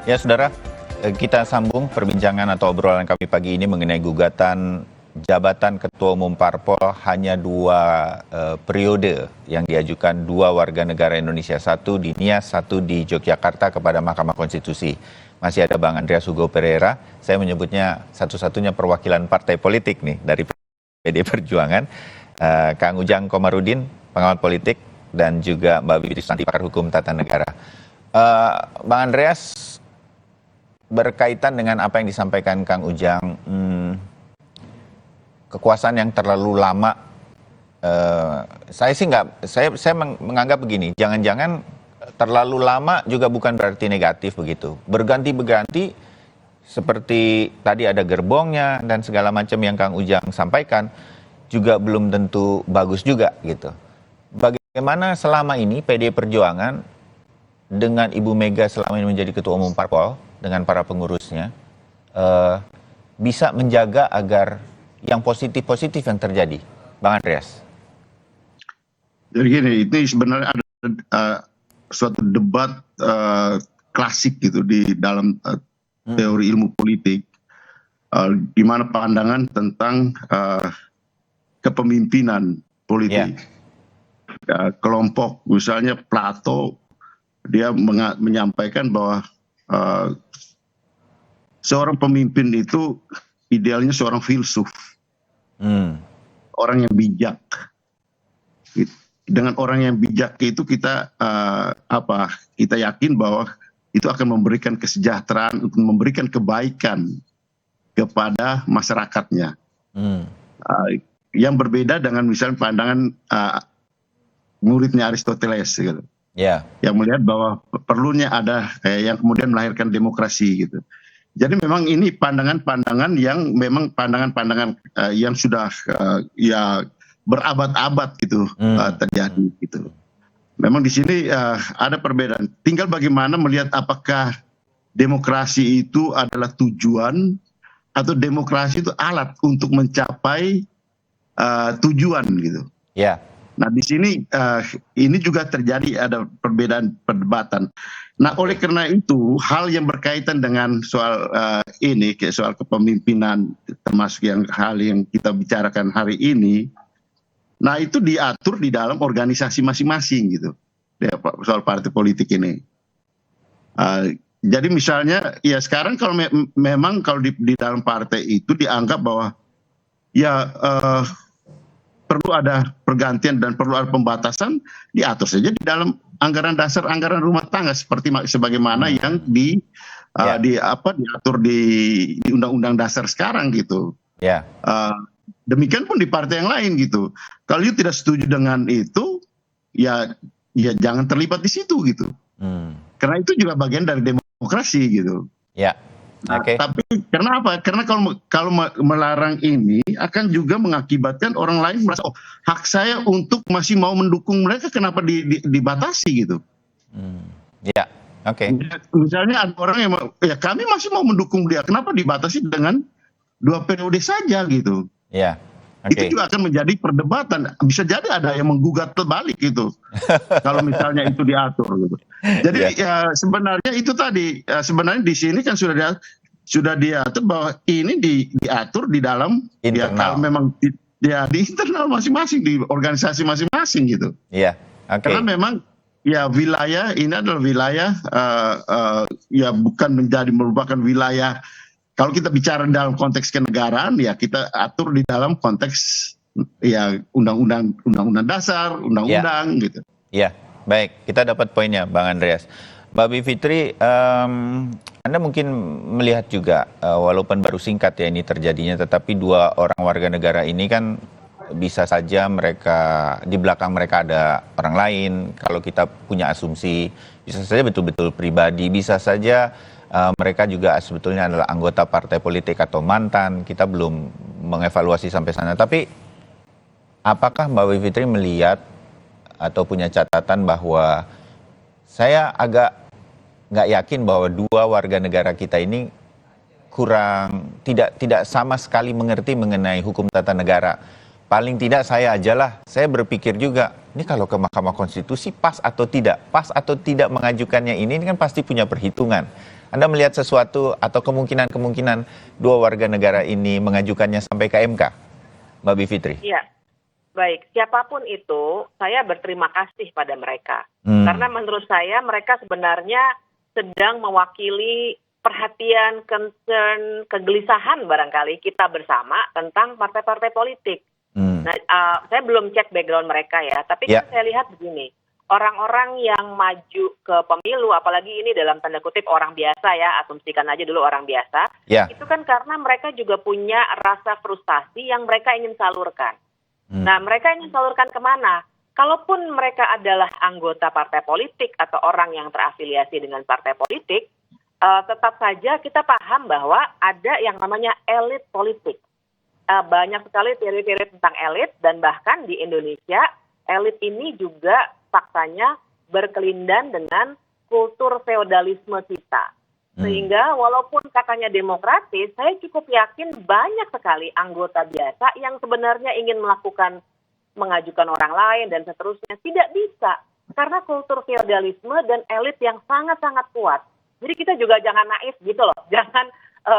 Ya, saudara, kita sambung perbincangan atau obrolan kami pagi ini mengenai gugatan jabatan Ketua Umum Parpol hanya 2 periode yang diajukan 2 warga negara Indonesia, satu di Nias, satu di Yogyakarta kepada Mahkamah Konstitusi. Masih ada Bang Andreas Hugo Pereira, saya menyebutnya satu-satunya perwakilan partai politik nih dari PD Perjuangan, Kang Ujang Komarudin, pengamat politik, dan juga Mbak Bivitri Susanti, pakar hukum tata negara. Bang Andreas, berkaitan dengan apa yang disampaikan Kang Ujang, kekuasaan yang terlalu lama, saya menganggap begini, jangan-jangan terlalu lama juga bukan berarti negatif begitu. Berganti-berganti seperti tadi ada gerbongnya dan segala macam yang Kang Ujang sampaikan juga belum tentu bagus juga gitu. Bagaimana selama ini PD Perjuangan dengan Ibu Mega selama ini menjadi Ketua Umum Parpol dengan para pengurusnya bisa menjaga agar yang positif-positif yang terjadi, Bang Andreas? Jadi gini, ini sebenarnya ada suatu debat klasik gitu di dalam teori ilmu politik, di mana pandangan tentang kepemimpinan politik. Kelompok misalnya Plato, dia menyampaikan bahwa seorang pemimpin itu idealnya seorang filsuf, orang yang bijak. Dengan orang yang bijak itu kita kita yakin bahwa itu akan memberikan kesejahteraan, memberikan kebaikan kepada masyarakatnya. Yang berbeda dengan misalnya pandangan muridnya Aristoteles gitu. Yang melihat bahwa perlunya ada yang kemudian melahirkan demokrasi gitu. Jadi memang ini pandangan-pandangan yang memang pandangan-pandangan yang sudah berabad-abad gitu terjadi gitu. Memang di sini ada perbedaan. Tinggal bagaimana melihat apakah demokrasi itu adalah tujuan atau demokrasi itu alat untuk mencapai tujuan gitu. Nah di sini ini juga terjadi ada perbedaan perdebatan. Nah oleh karena itu hal yang berkaitan dengan soal ini kayak soal kepemimpinan termasuk hal yang kita bicarakan hari ini, nah itu diatur di dalam organisasi masing-masing gitu soal partai politik ini. Jadi misalnya ya sekarang kalau memang kalau di dalam partai itu dianggap bahwa ya perlu ada pergantian dan perlu ada pembatasan, diatur saja di dalam anggaran dasar, anggaran rumah tangga seperti sebagaimana yang diatur di undang-undang dasar sekarang gitu. Demikian pun di partai yang lain gitu. Kalau you tidak setuju dengan itu, ya jangan terlibat di situ gitu. Karena itu juga bagian dari demokrasi gitu. Nah, tapi karena apa? Karena kalau melarang ini akan juga mengakibatkan orang lain merasa hak saya untuk masih mau mendukung mereka kenapa dibatasi gitu. Misalnya ada orang yang kami masih mau mendukung dia, kenapa dibatasi dengan 2 periode saja gitu. Itu juga akan menjadi perdebatan. Bisa jadi ada yang menggugat terbalik gitu. Kalau misalnya itu diatur gitu. Jadi sebenarnya itu tadi sebenarnya di sini kan sudah diatur bahwa ini diatur di dalam kalau memang di internal masing-masing, di organisasi masing-masing gitu. Karena memang wilayah ini adalah wilayah bukan merupakan wilayah. Kalau kita bicara dalam konteks kenegaraan, ya kita atur di dalam konteks undang-undang dasar, undang-undang gitu. Baik, kita dapat poinnya, Bang Andreas. Mbak Bivitri, Anda mungkin melihat juga, walaupun baru singkat ya ini terjadinya, tetapi 2 orang warga negara ini kan bisa saja mereka di belakang mereka ada orang lain. Kalau kita punya asumsi, bisa saja betul-betul pribadi, bisa saja mereka juga sebetulnya adalah anggota partai politik atau mantan. Kita belum mengevaluasi sampai sana. Tapi apakah Mbak Bivitri melihat atau punya catatan bahwa saya agak nggak yakin bahwa 2 warga negara kita ini tidak sama sekali mengerti mengenai hukum tata negara. Paling tidak saya berpikir juga, ini kalau ke Mahkamah Konstitusi pas atau tidak mengajukannya ini kan pasti punya perhitungan. Anda melihat sesuatu atau kemungkinan-kemungkinan dua warga negara ini mengajukannya sampai ke MK, Mbak Bivitri? Iya, baik. Siapapun itu, saya berterima kasih pada mereka. Karena menurut saya mereka sebenarnya sedang mewakili perhatian, concern, kegelisahan barangkali kita bersama tentang partai-partai politik. Nah, saya belum cek background mereka ya, tapi kan saya lihat begini, orang-orang yang maju ke pemilu, apalagi ini dalam tanda kutip orang biasa ya, asumsikan aja dulu orang biasa, itu kan karena mereka juga punya rasa frustasi yang mereka ingin salurkan. Nah, mereka ingin salurkan kemana? Kalaupun mereka adalah anggota partai politik atau orang yang terafiliasi dengan partai politik, tetap saja kita paham bahwa ada yang namanya elit politik. Banyak sekali teori-teori tentang elit, dan bahkan di Indonesia, elit ini juga faktanya berkelindan dengan kultur feodalisme kita. Sehingga walaupun katanya demokratis, saya cukup yakin banyak sekali anggota biasa yang sebenarnya ingin mengajukan orang lain dan seterusnya. Tidak bisa, karena kultur feodalisme dan elit yang sangat-sangat kuat. Jadi kita juga jangan naif gitu loh, jangan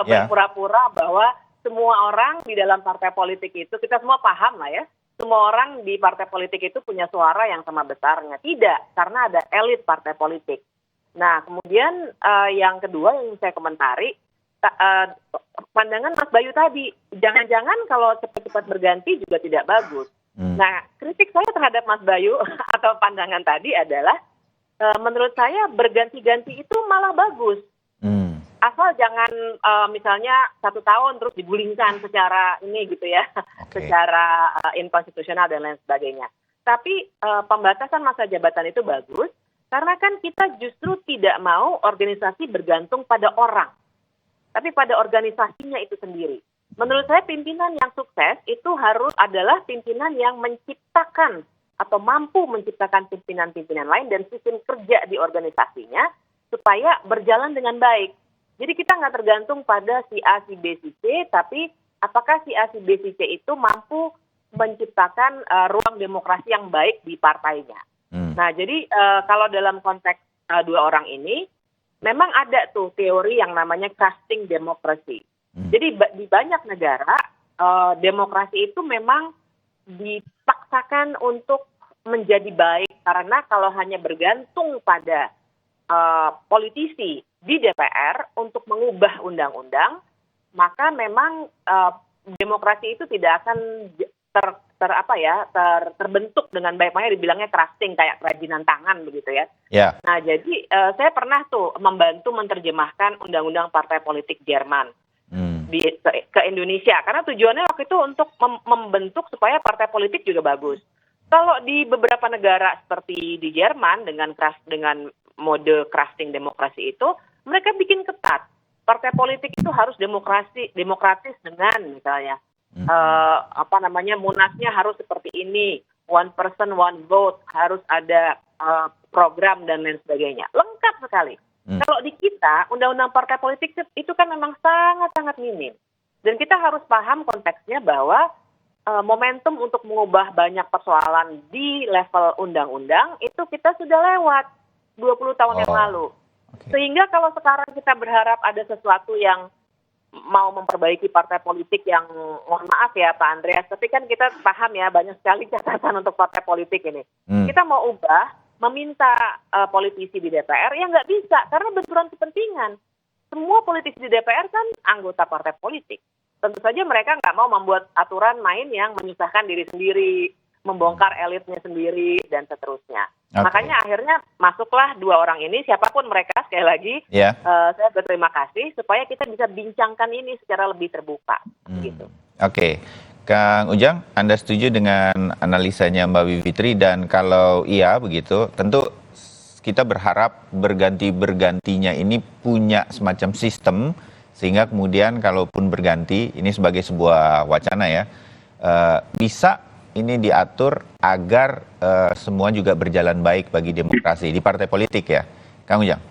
berpura-pura bahwa semua orang di dalam partai politik itu, kita semua paham lah ya, semua orang di partai politik itu punya suara yang sama besarnya. Tidak, karena ada elit partai politik. Nah, kemudian yang kedua yang saya komentari, pandangan Mas Bayu tadi, jangan-jangan kalau cepat-cepat berganti juga tidak bagus. Nah, kritik saya terhadap Mas Bayu atau pandangan tadi adalah, menurut saya berganti-ganti itu malah bagus. Asal jangan misalnya 1 tahun terus digulingkan secara ini gitu ya, secara inkonstitusional dan lain sebagainya. Tapi pembatasan masa jabatan itu bagus, karena kan kita justru tidak mau organisasi bergantung pada orang, tapi pada organisasinya itu sendiri. Menurut saya pimpinan yang sukses itu harus adalah pimpinan yang menciptakan atau mampu menciptakan pimpinan-pimpinan lain dan sistem kerja di organisasinya supaya berjalan dengan baik. Jadi kita nggak tergantung pada si A, si B, si C, tapi apakah si A, si B, si C itu mampu menciptakan ruang demokrasi yang baik di partainya. Nah, jadi kalau dalam konteks dua orang ini, memang ada tuh teori yang namanya crafting demokrasi. Jadi di banyak negara, demokrasi itu memang dipaksakan untuk menjadi baik, karena kalau hanya bergantung pada politisi di DPR untuk mengubah undang-undang, maka memang demokrasi itu tidak akan terbentuk dengan baik. Makanya dibilangnya crafting, kayak kerajinan tangan begitu ya. Nah, jadi saya pernah tuh membantu menerjemahkan undang-undang partai politik Jerman ke Indonesia, karena tujuannya waktu itu untuk membentuk supaya partai politik juga bagus. Kalau di beberapa negara seperti di Jerman dengan mode crafting demokrasi itu, mereka bikin ketat. Partai politik itu harus demokratis dengan misalnya munasnya harus seperti ini, one person one vote, harus ada program dan lain sebagainya. Lengkap sekali. Kalau di kita, undang-undang partai politik itu kan memang sangat-sangat minim. Dan kita harus paham konteksnya bahwa momentum untuk mengubah banyak persoalan di level undang-undang itu kita sudah lewat 20 tahun yang lalu. Sehingga kalau sekarang kita berharap ada sesuatu yang mau memperbaiki partai politik yang, mohon maaf ya Pak Andreas, tapi kan kita paham ya banyak sekali catatan untuk partai politik ini. Kita mau ubah, meminta politisi di DPR, ya nggak bisa, karena benturan kepentingan. Semua politisi di DPR kan anggota partai politik. Tentu saja mereka nggak mau membuat aturan main yang menyusahkan diri sendiri, membongkar elitnya sendiri, dan seterusnya. Makanya akhirnya masuklah dua orang ini, siapapun mereka, sekali lagi, saya berterima kasih, supaya kita bisa bincangkan ini secara lebih terbuka. Gitu. Kang Ujang, Anda setuju dengan analisanya Mbak Bivitri, dan kalau iya begitu, tentu kita berharap berganti-bergantinya ini punya semacam sistem, sehingga kemudian kalaupun berganti, ini sebagai sebuah wacana ya, bisa ini diatur agar semua juga berjalan baik bagi demokrasi di partai politik ya, Kang Ujang?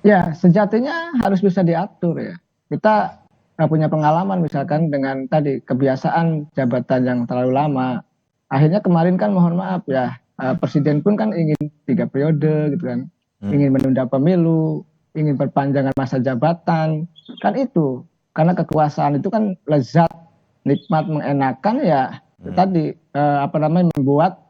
Ya, sejatinya harus bisa diatur ya. Kita punya pengalaman misalkan dengan tadi kebiasaan jabatan yang terlalu lama. Akhirnya kemarin kan mohon maaf ya, presiden pun kan ingin 3 periode gitu kan, ingin menunda pemilu. ingin perpanjangan masa jabatan, kan itu. Karena kekuasaan itu kan lezat, nikmat, mengenakan ya tadi membuat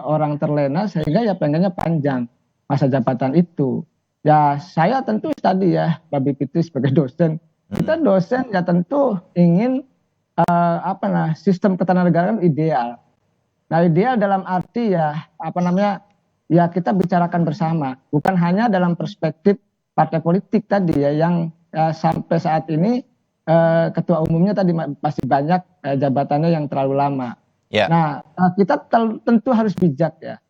orang terlena sehingga ya pengennya panjang masa jabatan itu. Ya saya tentu tadi ya Mbak Bivitri sebagai dosen, kita dosen ya tentu ingin sistem ketatanegaraan ideal. Nah ideal dalam arti ya ya kita bicarakan bersama, bukan hanya dalam perspektif partai politik tadi ya yang sampai saat ini ketua umumnya tadi masih banyak jabatannya yang terlalu lama. Yeah. Nah kita tentu harus bijak ya.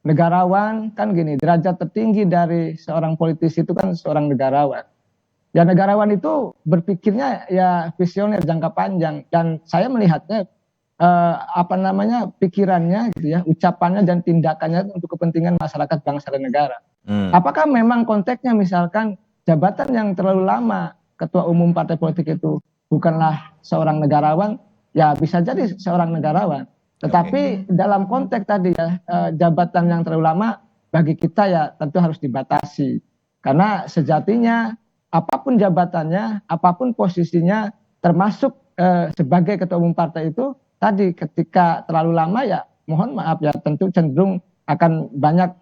Negarawan kan gini, derajat tertinggi dari seorang politisi itu kan seorang negarawan. Ya negarawan itu berpikirnya ya visioner jangka panjang, dan saya melihatnya pikirannya gitu ya, ucapannya dan tindakannya untuk kepentingan masyarakat, bangsa dan negara. Apakah memang konteksnya misalkan jabatan yang terlalu lama ketua umum partai politik itu bukanlah seorang negarawan, ya bisa jadi seorang negarawan. Tetapi dalam konteks tadi ya jabatan yang terlalu lama bagi kita ya tentu harus dibatasi. Karena sejatinya apapun jabatannya, apapun posisinya, termasuk sebagai ketua umum partai itu tadi ketika terlalu lama ya mohon maaf ya tentu cenderung akan banyak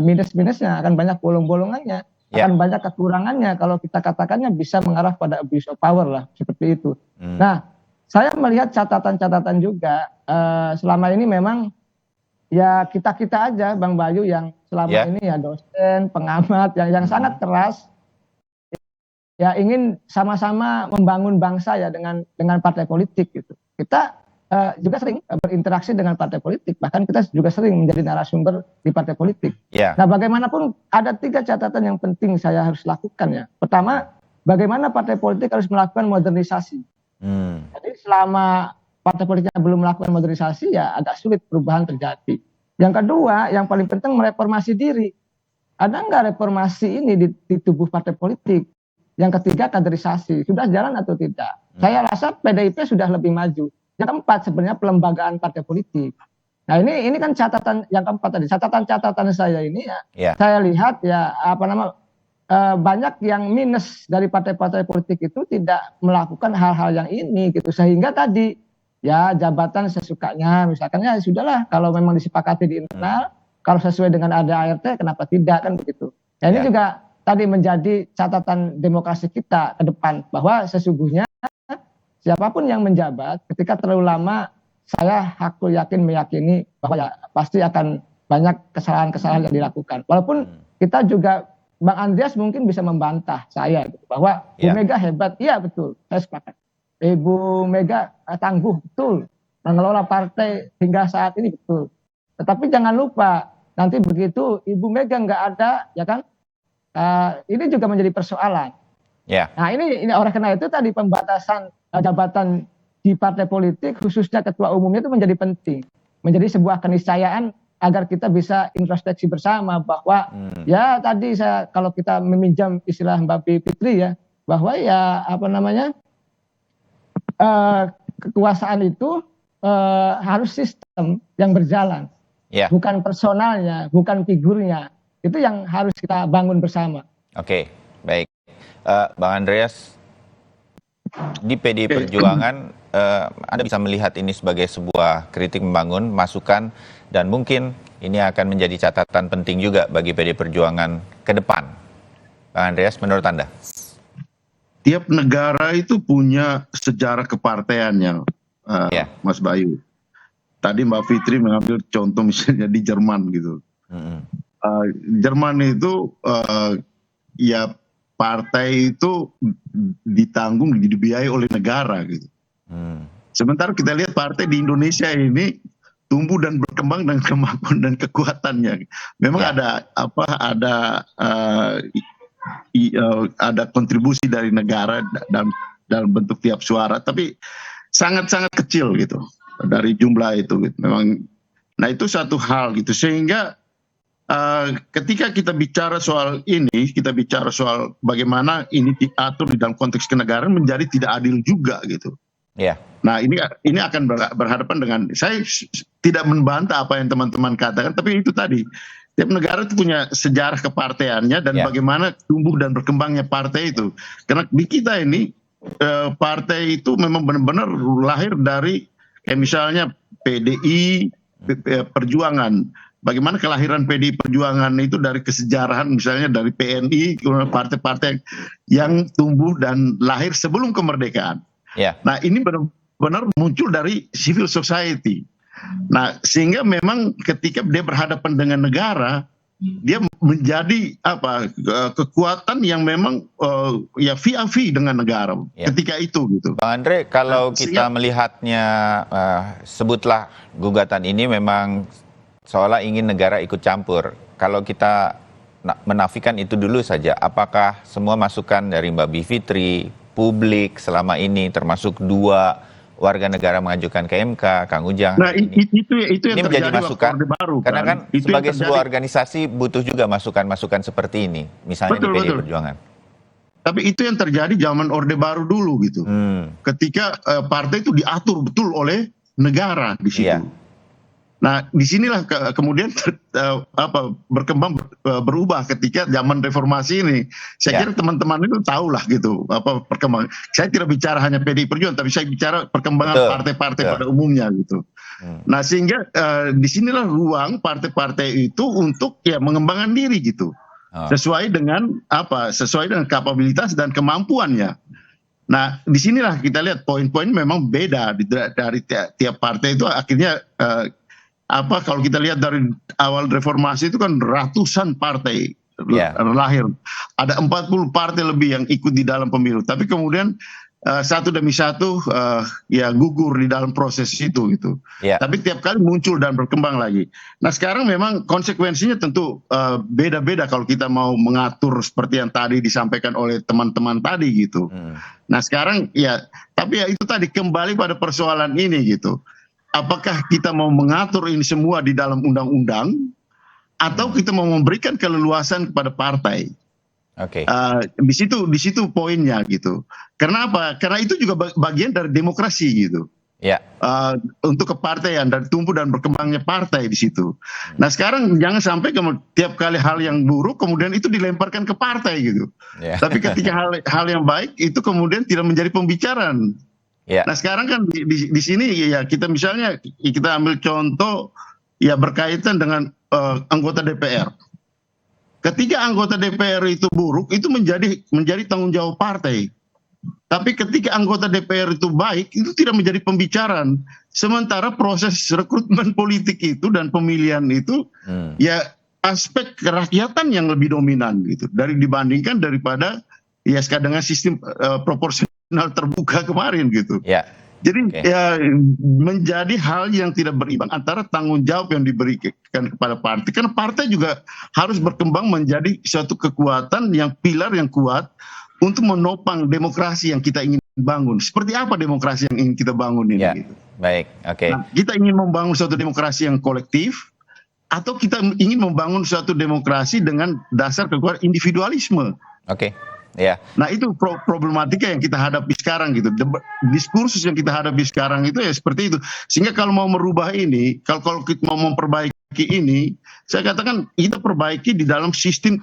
minus-minusnya, akan banyak bolong-bolongannya, akan banyak kekurangannya, kalau kita katakannya bisa mengarah pada abuse of power lah seperti itu. Nah saya melihat catatan-catatan juga selama ini memang ya kita aja Bang Bayu yang selama ini ya dosen, pengamat yang sangat keras ya ingin sama-sama membangun bangsa ya dengan partai politik gitu. Kita juga sering berinteraksi dengan partai politik, bahkan kita juga sering menjadi narasumber di partai politik. Nah bagaimanapun ada 3 catatan yang penting saya harus lakukan ya. Pertama, bagaimana partai politik harus melakukan modernisasi. Jadi selama partai politiknya belum melakukan modernisasi ya agak sulit perubahan terjadi. Yang kedua, yang paling penting mereformasi diri. Ada nggak reformasi ini di tubuh partai politik? Yang ketiga, kaderisasi. Sudah jalan atau tidak? Saya rasa PDIP sudah lebih maju. Yang keempat sebenarnya pelembagaan partai politik. Nah ini kan catatan yang keempat tadi. Catatan saya ini ya saya lihat ya banyak yang minus dari partai-partai politik itu tidak melakukan hal-hal yang ini gitu, sehingga tadi ya jabatan sesukanya misalkan ya sudahlah, kalau memang disepakati di internal, kalau sesuai dengan ada ART kenapa tidak kan begitu. Nah ini juga tadi menjadi catatan demokrasi kita ke depan, bahwa sesungguhnya siapapun yang menjabat ketika terlalu lama, saya yakin meyakini bahwa ya pasti akan banyak kesalahan-kesalahan yang dilakukan. Walaupun kita juga Bang Andreas mungkin bisa membantah saya gitu, bahwa Bu Mega hebat, iya betul, saya sepakat. Ibu Mega tangguh, betul, mengelola partai hingga saat ini, betul. Tetapi jangan lupa nanti begitu Ibu Mega nggak ada, ya kan, ini juga menjadi persoalan. Nah ini oleh karena itu tadi pembatasan jabatan di partai politik khususnya ketua umumnya itu menjadi penting, menjadi sebuah keniscayaan agar kita bisa introspeksi bersama bahwa ya tadi kalau kita meminjam istilah Mbak Bivitri ya, bahwa ya kekuasaan itu harus sistem yang berjalan, bukan personalnya, bukan figurnya. Itu yang harus kita bangun bersama. Oke, baik. Bang Andreas, di PDI Perjuangan Anda bisa melihat ini sebagai sebuah kritik membangun, masukan, dan mungkin ini akan menjadi catatan penting juga bagi PDI Perjuangan ke depan. Bang Andreas, menurut Anda? Tiap negara itu punya sejarah keparteannya, Mas Bayu. Tadi Mbak Fitri mengambil contoh misalnya di Jerman gitu. Jerman itu ya partai itu ditanggung, dibiayai oleh negara gitu. Sementara kita lihat partai di Indonesia ini tumbuh dan berkembang dengan kemampuan dan kekuatannya. Memang ada kontribusi dari negara dalam bentuk tiap suara, tapi sangat-sangat kecil gitu dari jumlah itu. Gitu. Memang, nah itu satu hal gitu, sehingga ketika kita bicara soal ini, kita bicara soal bagaimana ini diatur di dalam konteks kenegaraan menjadi tidak adil juga gitu. Nah ini akan berhadapan dengan, saya tidak membantah apa yang teman-teman katakan, tapi itu tadi Tiap negara itu punya sejarah keparteannya dan bagaimana tumbuh dan berkembangnya partai itu. Karena di kita ini partai itu memang benar-benar lahir dari kayak misalnya PDI Perjuangan. Bagaimana kelahiran PDI Perjuangan itu dari kesejarahan misalnya dari PNI, partai-partai yang tumbuh dan lahir sebelum kemerdekaan. Nah ini benar-benar muncul dari civil society. Nah, sehingga memang ketika dia berhadapan dengan negara, dia menjadi kekuatan yang memang VAV dengan negara ketika itu gitu. Bang Andre, kalau kita melihatnya, sebutlah gugatan ini memang seolah ingin negara ikut campur. Kalau kita menafikan itu dulu saja, apakah semua masukan dari Mbak Bivitri, publik selama ini, termasuk 2 warga negara mengajukan ke MK, Kang Ujang. Nah, itu yang ini menjadi masukan. Baru, karena kan sebagai sebuah organisasi butuh juga masukan-masukan seperti ini, misalnya di PDI Perjuangan. Tapi itu yang terjadi zaman Orde Baru dulu gitu. Ketika partai itu diatur betul oleh negara di situ. Nah, disinilah kemudian berkembang berubah ketika zaman reformasi ini. Saya kira teman-teman itu tahulah gitu perkembangan. Saya tidak bicara hanya PDI Perjuangan, tapi saya bicara perkembangan partai-partai pada umumnya gitu. Nah, sehingga disinilah ruang partai-partai itu untuk mengembangkan diri gitu, sesuai dengan kapabilitas dan kemampuannya. Nah, disinilah kita lihat poin-poin memang beda dari tiap partai itu akhirnya. Kalau kita lihat dari awal reformasi itu kan ratusan partai lahir. Ada 40 partai lebih yang ikut di dalam pemilu. Tapi kemudian satu demi satu gugur di dalam proses itu gitu. Tapi tiap kali muncul dan berkembang lagi. Nah, sekarang memang konsekuensinya tentu beda-beda kalau kita mau mengatur seperti yang tadi disampaikan oleh teman-teman tadi gitu. Nah, sekarang tapi itu tadi kembali pada persoalan ini gitu. Apakah kita mau mengatur ini semua di dalam undang-undang atau kita mau memberikan keleluasan kepada partai? Di situ poinnya gitu. Karena apa? Karena itu juga bagian dari demokrasi gitu. Untuk kepartaian dan tumbuh dan berkembangnya partai di situ. Nah, sekarang jangan sampai tiap kali hal yang buruk kemudian itu dilemparkan ke partai gitu. Tapi ketika hal yang baik itu kemudian tidak menjadi pembicaraan. Nah, sekarang kan di sini kita misalnya kita ambil contoh berkaitan dengan anggota DPR. Ketika anggota DPR itu buruk itu menjadi tanggung jawab partai. Tapi ketika anggota DPR itu baik itu tidak menjadi pembicaraan. Sementara proses rekrutmen politik itu dan pemilihan itu aspek kerakyatan yang lebih dominan gitu dibandingkan daripada dengan sistem proporsional terbuka kemarin gitu. Jadi menjadi hal yang tidak berimbang antara tanggung jawab yang diberikan kepada partai. Karena partai juga harus berkembang menjadi suatu kekuatan yang pilar yang kuat untuk menopang demokrasi yang kita ingin bangun. Seperti apa demokrasi yang ingin kita bangun ini? Gitu. Baik, Nah, kita ingin membangun suatu demokrasi yang kolektif atau kita ingin membangun suatu demokrasi dengan dasar kekuatan individualisme? Nah, itu problematika yang kita hadapi sekarang gitu. Diskursus yang kita hadapi sekarang itu seperti itu. Sehingga kalau mau merubah ini, kalau kita mau memperbaiki ini, saya katakan kita perbaiki di dalam sistem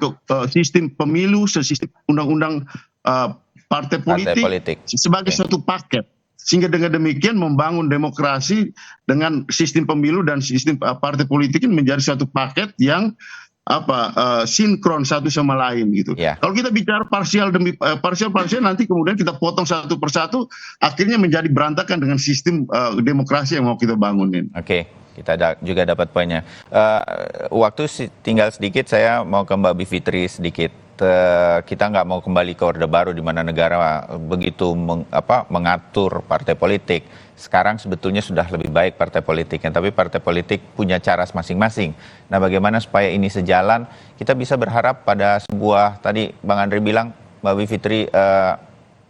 pemilu, sistem undang-undang partai politik sebagai suatu paket. Sehingga dengan demikian membangun demokrasi dengan sistem pemilu dan sistem partai politik ini menjadi suatu paket yang sinkron satu sama lain gitu. Kalau kita bicara parsial demi parsial nanti kemudian kita potong satu persatu akhirnya menjadi berantakan dengan sistem demokrasi yang mau kita bangunin. Kita juga dapat poinnya. Waktu tinggal sedikit, saya mau ke Mbak Bivitri sedikit. Kita nggak mau kembali ke Orde Baru di mana negara begitu mengatur partai politik. Sekarang sebetulnya sudah lebih baik partai politiknya, tapi partai politik punya cara masing-masing. Nah, bagaimana supaya ini sejalan? Kita bisa berharap pada sebuah, tadi Bang Andre bilang, Mbak Bivitri,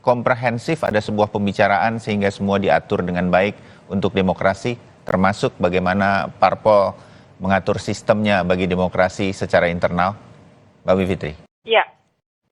komprehensif, ada sebuah pembicaraan sehingga semua diatur dengan baik untuk demokrasi, termasuk bagaimana parpol mengatur sistemnya bagi demokrasi secara internal. Mbak Bivitri. Ya,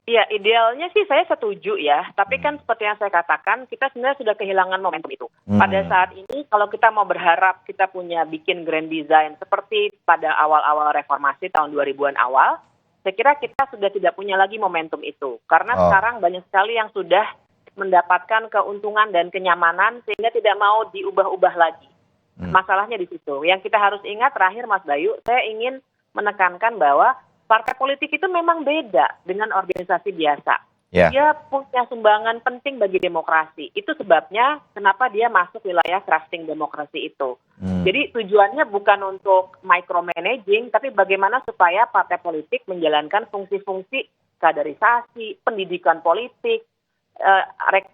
Iya, idealnya sih saya setuju ya. Tapi kan seperti yang saya katakan, kita sebenarnya sudah kehilangan momentum itu. Pada saat ini, kalau kita mau berharap kita punya bikin grand design seperti pada awal-awal reformasi tahun 2000-an awal, saya kira kita sudah tidak punya lagi momentum itu. Karena sekarang banyak sekali yang sudah mendapatkan keuntungan dan kenyamanan sehingga tidak mau diubah-ubah lagi. Masalahnya di situ. Yang kita harus ingat terakhir Mas Bayu, saya ingin menekankan bahwa partai politik itu memang beda dengan organisasi biasa. Dia punya sumbangan penting bagi demokrasi. Itu sebabnya kenapa dia masuk wilayah crafting demokrasi itu. Jadi tujuannya bukan untuk micromanaging, tapi bagaimana supaya partai politik menjalankan fungsi-fungsi kaderisasi, pendidikan politik,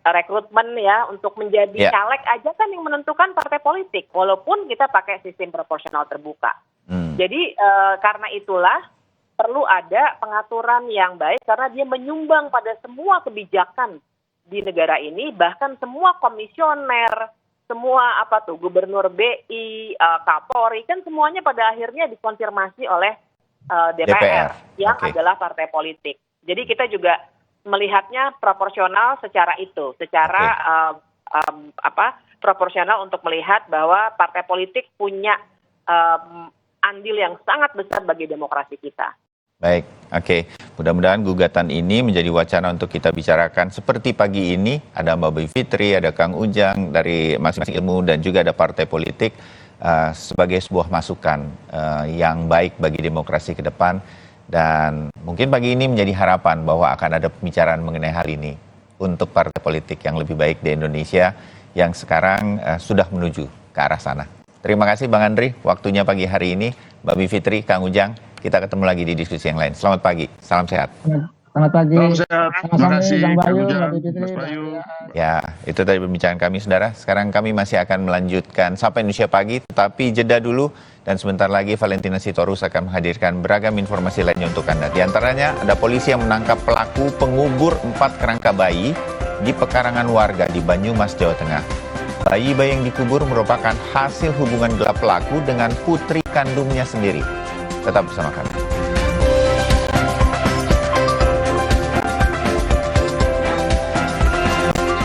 rekrutmen ya, untuk menjadi caleg aja kan yang menentukan partai politik, walaupun kita pakai sistem proporsional terbuka. Jadi karena itulah perlu ada pengaturan yang baik karena dia menyumbang pada semua kebijakan di negara ini, bahkan semua komisioner, semua gubernur BI, Kapolri, kan semuanya pada akhirnya dikonfirmasi oleh DPR yang adalah partai politik. Jadi kita juga melihatnya proporsional secara itu, secara proporsional untuk melihat bahwa partai politik punya andil yang sangat besar bagi demokrasi kita. Baik, mudah-mudahan gugatan ini menjadi wacana untuk kita bicarakan seperti pagi ini. Ada Mbak Bivitri, ada Kang Ujang dari masing-masing ilmu, dan juga ada partai politik sebagai sebuah masukan yang baik bagi demokrasi ke depan. Dan mungkin pagi ini menjadi harapan bahwa akan ada pembicaraan mengenai hal ini untuk partai politik yang lebih baik di Indonesia yang sekarang sudah menuju ke arah sana. Terima kasih Bang Andri, waktunya pagi hari ini. Mbak Bivitri, Kang Ujang, kita ketemu lagi di diskusi yang lain. Selamat pagi, salam sehat. Selamat pagi. Salam sehat. Terima kasih Kang Ujang, Mas Bayu. Ya, itu tadi pembicaraan kami, saudara. Sekarang kami masih akan melanjutkan Sapa Indonesia Pagi, tetapi jeda dulu. Dan sebentar lagi Valentina Sitorus akan menghadirkan beragam informasi lainnya untuk Anda. Di antaranya ada polisi yang menangkap pelaku pengubur 4 kerangka bayi di pekarangan warga di Banyumas, Jawa Tengah. Bayi-bayi yang dikubur merupakan hasil hubungan gelap pelaku dengan putri kandungnya sendiri. Tetap bersama kami.